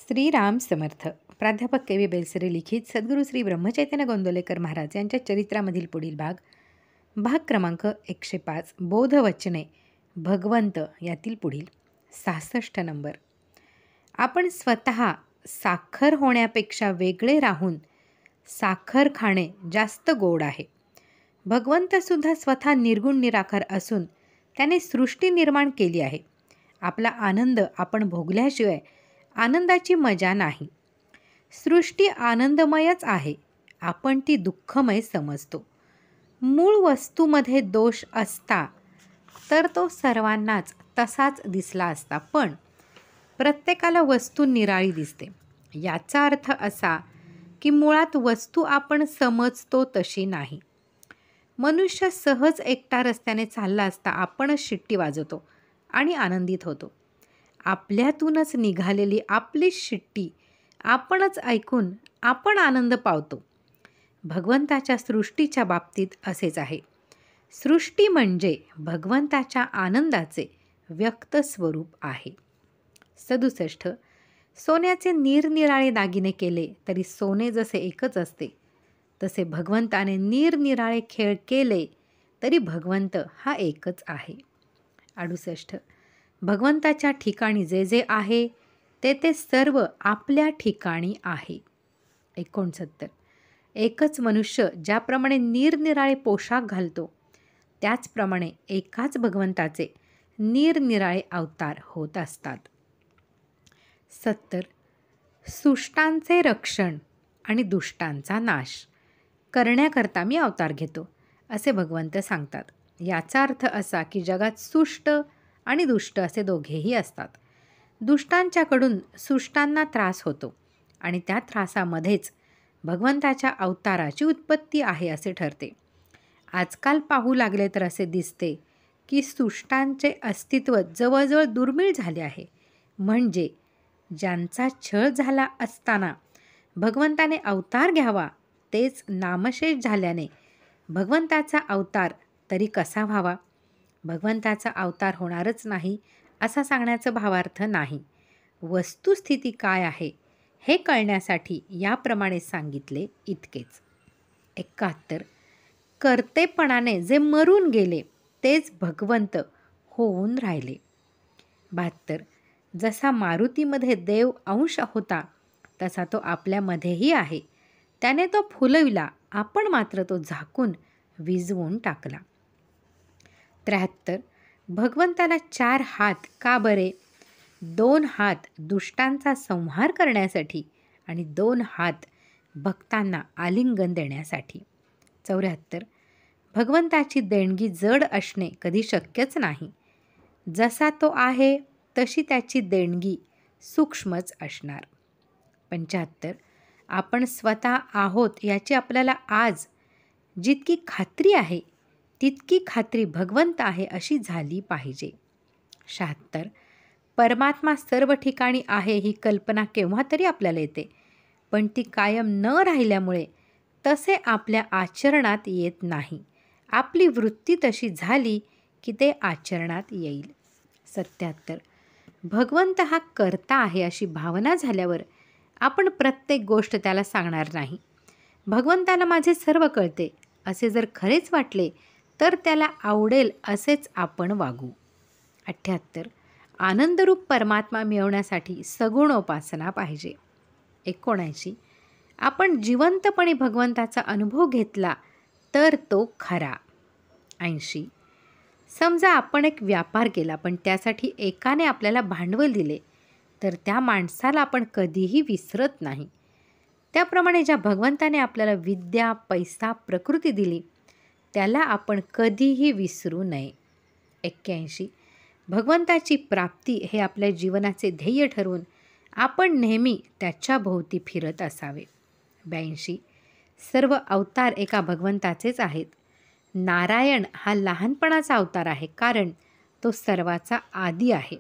श्रीराम समर्थ. प्राध्यापक के. व्ही. बेलसरे लिखित सद्गुरू श्री ब्रह्मचैतन्य गोंदवलेकर महाराज यांच्या चरित्रामधील पुढील भाग क्रमांक 105 बोधवचने भगवंत यातील पुढील 66 नंबर. आपण स्वतः साखर होण्यापेक्षा वेगळे राहून साखर खाणे जास्त गोड आहे. भगवंतसुद्धा स्वतः निर्गुण निराकार असून त्याने सृष्टी निर्माण केली आहे. आपला आनंद आपण भोगल्याशिवाय आनंदाची मजा नाही. सृष्टी आनंदमयच आहे, आपण ती दुःखमय समजतो. मूळ वस्तूमध्ये दोष असता तर तो सर्वांनाच तसाच दिसला असता, पण प्रत्येकाला वस्तू निराळी दिसते. याचा अर्थ असा की मुळात वस्तू आपण समजतो तशी नाही. मनुष्य सहज एकटा रस्त्याने चालला असता आपणच शिट्टी वाजवतो आणि आनंदित होतो. आपल्यातूनच निघालेली आपली शिट्टी आपणच ऐकून आपण आनंद पावतो. भगवंताच्या सृष्टीच्या बाबतीत असेच आहे. सृष्टी म्हणजे भगवंताच्या आनंदाचे व्यक्त स्वरूप आहे. 67. सोन्याचे निरनिराळे दागिने केले तरी सोने जसे एकच असते, तसे भगवंताने निरनिराळे खेळ केले तरी भगवंत हा एकच आहे. 68. भगवंताच्या ठिकाणी जे जे आहे ते ते सर्व आपल्या ठिकाणी आहे. 69. एकच मनुष्य ज्याप्रमाणे निरनिराळे पोशाख घालतो त्याचप्रमाणे एकाच भगवंताचे निरनिराळे अवतार होत असतात. 70. सुष्टांचे रक्षण आणि दुष्टांचा नाश करण्याकरता मी अवतार घेतो असे भगवंत सांगतात. याचा अर्थ असा की जगात सुष्ट आणि दुष्ट असे दोघेही असतात. दुष्टांच्याकडून सुष्टांना त्रास होतो आणि त्या त्रासामध्येच भगवंताच्या अवताराची उत्पत्ती आहे असे ठरते. आजकाल पाहू लागले तर असे दिसते की सुष्टांचे अस्तित्व जवळजवळ दुर्मिळ झाले आहे. म्हणजे ज्यांचा छळ झाला असताना भगवंताने अवतार घ्यावा तेच नामशेष झाल्याने भगवंताचा अवतार तरी कसा व्हावा? भगवंताचा अवतार होणारच नाही असा सांगण्याचा भावार्थ नाही. वस्तुस्थिती काय आहे हे कळण्यासाठी याप्रमाणे सांगितले इतकेच. 71. कर्तेपणाने जे मरून गेले तेच भगवंत होऊन राहिले. 72. जसा मारुतीमध्ये देव अंश होता तसा तो आपल्यामध्येही आहे. त्याने तो फुलविला, आपण मात्र तो झाकून विझवून टाकला. 73. भगवंताला 4 हात का बरे? 2 हात दुष्टांचा संहार करण्यासाठी आणि 2 हात भक्तांना आलिंगन देण्यासाठी. 74. भगवंताची देणगी जड असणे कधी शक्यच नाही. जसा तो आहे तशी त्याची देणगी सूक्ष्मच असणार. 75. आपण स्वतः आहोत याची आपल्याला आज जितकी खात्री आहे तितकी खात्री भगवंत आहे अशी झाली पाहिजे. 76. परमात्मा सर्व ठिकाणी आहे ही कल्पना केव्हा तरी आपल्याला येते, पण ती कायम न राहिल्यामुळे तसे आपल्या आचरणात येत नाही. आपली वृत्ती तशी झाली की ते आचरणात येईल. 77. भगवंत हा कर्ता आहे अशी भावना झाल्यावर आपण प्रत्येक गोष्ट त्याला सांगणार नाही. भगवंताला माझे सर्व कळते असे जर खरेच वाटले तर त्याला आवडेल असेच आपण वागू. 78. आनंदरूप परमात्मा मिळवण्यासाठी सगुणोपासना पाहिजे. 79. आपण जिवंतपणे भगवंताचा अनुभव घेतला तर तो खरा. 80. समजा आपण एक व्यापार केला पण त्यासाठी एकाने आपल्याला भांडवल दिले तर त्या माणसाला आपण कधीही विसरत नाही. त्याप्रमाणे ज्या भगवंताने आपल्याला विद्या, पैसा, प्रकृती दिली त्याला आपण कधीही विसरू नये. 81. भगवंताची प्राप्ती हे आपल्या जीवनाचे ध्येय ठरवून आपण नेहमी त्याच्या भोवती फिरत असावे. 82. सर्व अवतार एका भगवंताचेच आहेत. नारायण हा लहानपणाचा अवतार आहे कारण तो सर्वाचा आदी आहे.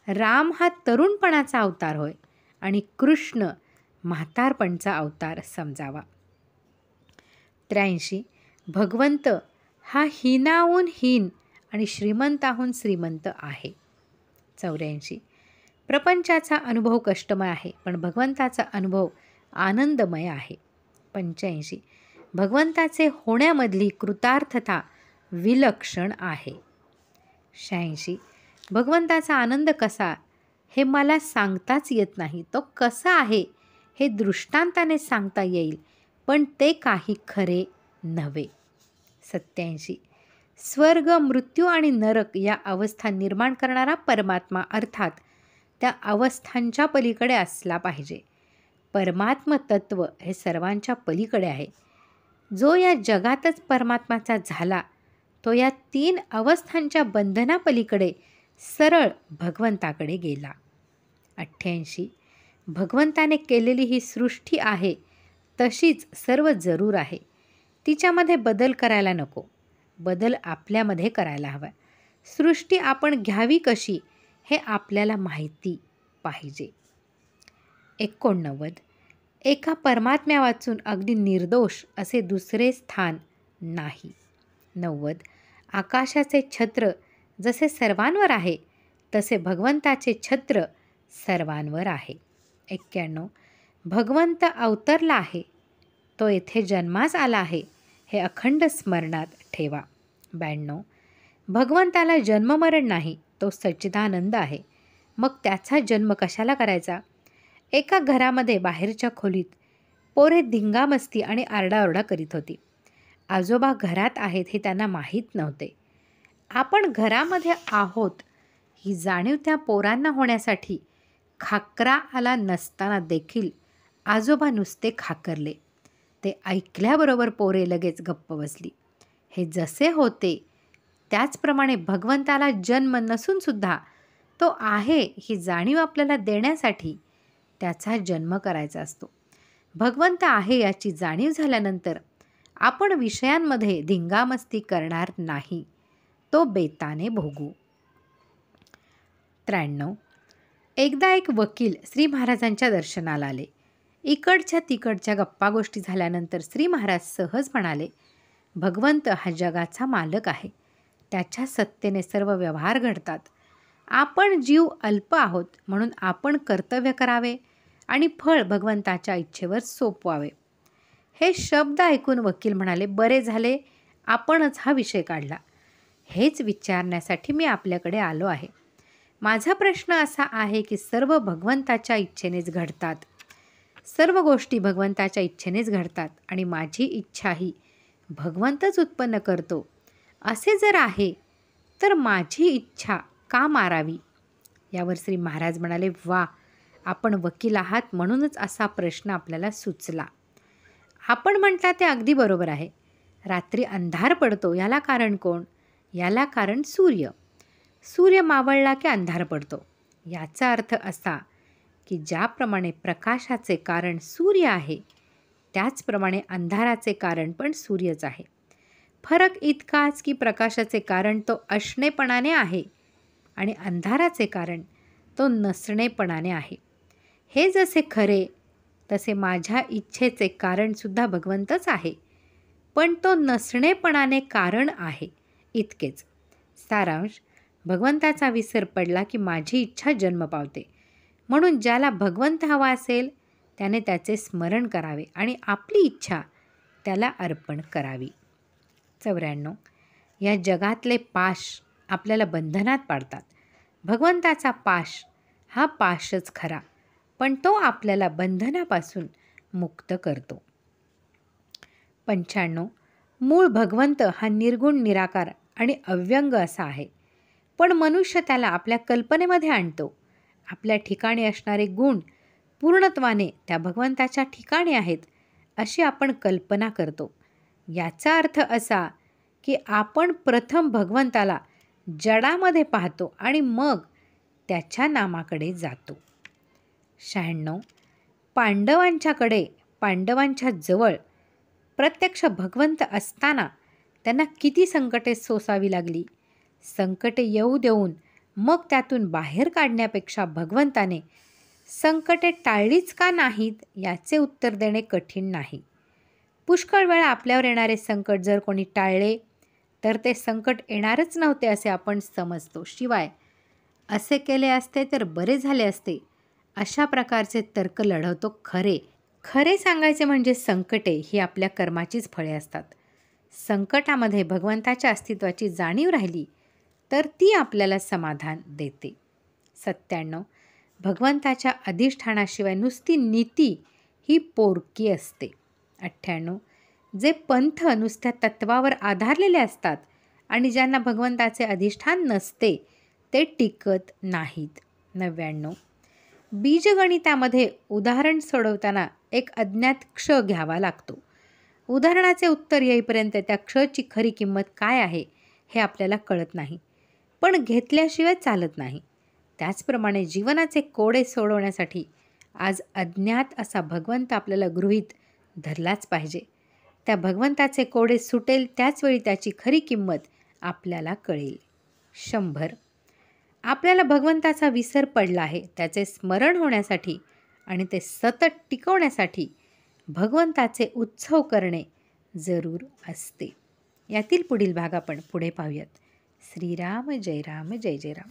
राम हा तरुणपणाचा अवतार होय आणि कृष्ण म्हातारपणचा अवतार समजावा. 83. भगवंत हा हीनाहून हीन आणि श्रीमंताहून श्रीमंत आहे. 84. प्रपंचाचा अनुभव कष्टमय आहे, पण भगवंताचा अनुभव आनंदमय आहे. 85. भगवंताचे होण्यामधली कृतार्थता विलक्षण आहे. 86. भगवंताचा आनंद कसा हे मला सांगताच येत नाही. तो कसा आहे हे दृष्टांताने सांगता येईल, पण ते काही खरे नव्हे. 87. स्वर्ग, मृत्यू आणि नरक या अवस्था निर्माण करणारा परमात्मा अर्थात त्या अवस्थांच्या पलीकडे असला पाहिजे. परमात्म तत्व हे सर्वांच्या पलीकडे आहे. जो या जगातच परमात्माचा झाला तो या 3 अवस्थांच्या बंधनापलीकडे सरळ भगवंताकडे गेला. 88. भगवंताने केलेली ही सृष्टी आहे तशीच सर्व जरूर आहे. तिच्यामध्ये बदल करायला नको. बदल आपल्यामध्ये करायला हवा. सृष्टी आपण घ्यावी कशी हे आपल्याला माहिती पाहिजे. 89. एका परमात्म्या वाचून अगदी निर्दोष असे दुसरे स्थान नाही. 90. आकाशाचे छत्र जसे सर्वांवर आहे तसे भगवंताचे छत्र सर्वांवर आहे. 91. भगवंत अवतरला आहे, तो येथे जन्मास आला आहे हे अखंड स्मरणात ठेवा. 92. भगवंताला जन्ममरण नाही, तो सच्चिदानंद आहे, मग त्याचा जन्म कशाला करायचा? एका घरामध्ये बाहेरच्या खोलीत पोरे धिंगामस्ती आणि आरडाओरडा करीत होती. आजोबा घरात आहेत हे त्यांना माहीत नव्हते. आपण घरामध्ये आहोत ही जाणीव त्या पोरांना होण्यासाठी खाकरा आला नसताना देखील आजोबा नुसते खाकरले. ते ऐकल्याबरोबर पोरे लगेच गप्प बसली. हे जसे होते त्याचप्रमाणे भगवंताला जन्म नसूनसुद्धा तो आहे ही जाणीव आपल्याला देण्यासाठी त्याचा जन्म करायचा असतो. भगवंत आहे याची जाणीव झाल्यानंतर आपण विषयांमध्ये धिंगामस्ती करणार नाही, तो बेताने भोगू. 93. एकदा एक वकील श्री महाराजांच्या दर्शनाला आले. इकडच्या तिकडच्या गप्पा गोष्टी झाल्यानंतर श्री महाराज सहज म्हणाले, भगवंत हा जगाचा मालक आहे, त्याच्या सत्तेने सर्व व्यवहार घडतात. आपण जीव अल्प आहोत म्हणून आपण कर्तव्य करावे आणि फळ भगवंताच्या इच्छेवर सोपवावे. हे शब्द ऐकून वकील म्हणाले, बरे झाले आपणच हा विषय काढला. हेच विचारण्यासाठी मी आपल्याकडे आलो आहे. माझा प्रश्न असा आहे की सर्व भगवंताच्या इच्छेनेच घडतात. सर्व गोष्टी भगवंताच्या इच्छेनेच घडतात आणि माझी इच्छाही भगवंतच उत्पन्न करतो असे जर आहे तर माझी इच्छा का मारावी? यावर श्री महाराज म्हणाले, वा, आपण वकील आहात म्हणूनच असा प्रश्न आपल्याला सुचला. आपण म्हणता ते अगदी बरोबर आहे. रात्री अंधार पडतो याला कारण कोण? याला कारण सूर्य. सूर्य मावळला की अंधार पडतो. याचा अर्थ असा की ज्याप्रमाणे प्रकाशाचे कारण सूर्य आहे त्याचप्रमाणे अंधाराचे कारण पण सूर्यच आहे. फरक इतकाच की प्रकाशाचे कारण तो असणेपणाने आहे आणि अंधाराचे कारण तो नसणेपणाने आहे. हे जसे खरे तसे माझ्या इच्छेचे कारणसुद्धा भगवंतच आहे, पण तो नसणेपणाने कारण आहे इतकेच. सारांश, भगवंताचा विसर पडला की माझी इच्छा जन्म पावते. म्हणून ज्याला भगवंत हवा असेल त्याने त्याचे स्मरण करावे आणि आपली इच्छा त्याला अर्पण करावी. 94. या जगातले पाश आपल्याला बंधनात पाडतात. भगवंताचा पाश हा पाशच खरा, पण तो आपल्याला बंधनापासून मुक्त करतो. 95. मूळ भगवंत हा निर्गुण, निराकार आणि अव्यंग असा आहे, पण मनुष्य त्याला आपल्या कल्पनेमध्ये आणतो. आपल्या ठिकाणी असणारे गुण पूर्णत्वाने त्या भगवंताच्या ठिकाणी आहेत अशी आपण कल्पना करतो. याचा अर्थ असा की आपण प्रथम भगवंताला जडामध्ये पाहतो आणि मग त्याच्या नामाकडे जातो. 96. पांडवांच्या जवळ प्रत्यक्ष भगवंत असताना त्यांना किती संकटे सोसावी लागली. संकटे येऊ देऊन मग त्यातून बाहेर काढण्यापेक्षा भगवंताने संकटे टाळलीच का नाहीत याचे उत्तर देणे कठीण नाही. पुष्कळ वेळा आपल्यावर येणारे संकट जर कोणी टाळले तर ते संकट येणारच नव्हते असे आपण समजतो. शिवाय असे केले असते तर बरे झाले असते, अशा प्रकारचे तर्क लढवतो खरे. खरे सांगायचे म्हणजे संकटे ही आपल्या कर्माचीच फळे असतात. संकटामध्ये भगवंताच्या अस्तित्वाची जाणीव राहिली तर ती आपल्याला समाधान देते. 97. भगवंताच्या अधिष्ठानाशिवाय नुसती नीती ही पोरकी असते. 98. जे पंथ नुसत्या तत्वावर आधारलेले असतात आणि ज्यांना भगवंताचे अधिष्ठान नसते ते टिकत नाहीत. 99. बीजगणितामध्ये उदाहरण सोडवताना एक अज्ञात क्ष घ्यावा लागतो. उदाहरणाचे उत्तर येईपर्यंत त्या क्षची खरी किंमत काय आहे हे आपल्याला कळत नाही, पण घेतल्याशिवाय चालत नाही. त्याचप्रमाणे जीवनाचे कोडे सोडवण्यासाठी आज अज्ञात असा भगवंत आपल्याला गृहीत धरलाच पाहिजे. त्या भगवंताचे कोडे सुटेल त्याचवेळी त्याची खरी किंमत आपल्याला कळेल. 100. आपल्याला भगवंताचा विसर पडला आहे त्याचे स्मरण होण्यासाठी आणि ते सतत टिकवण्यासाठी भगवंताचे उत्सव करणे जरूर असते. यातील पुढील भाग आपण पुढे पाहूयात. श्रीराम जय राम जय जय राम.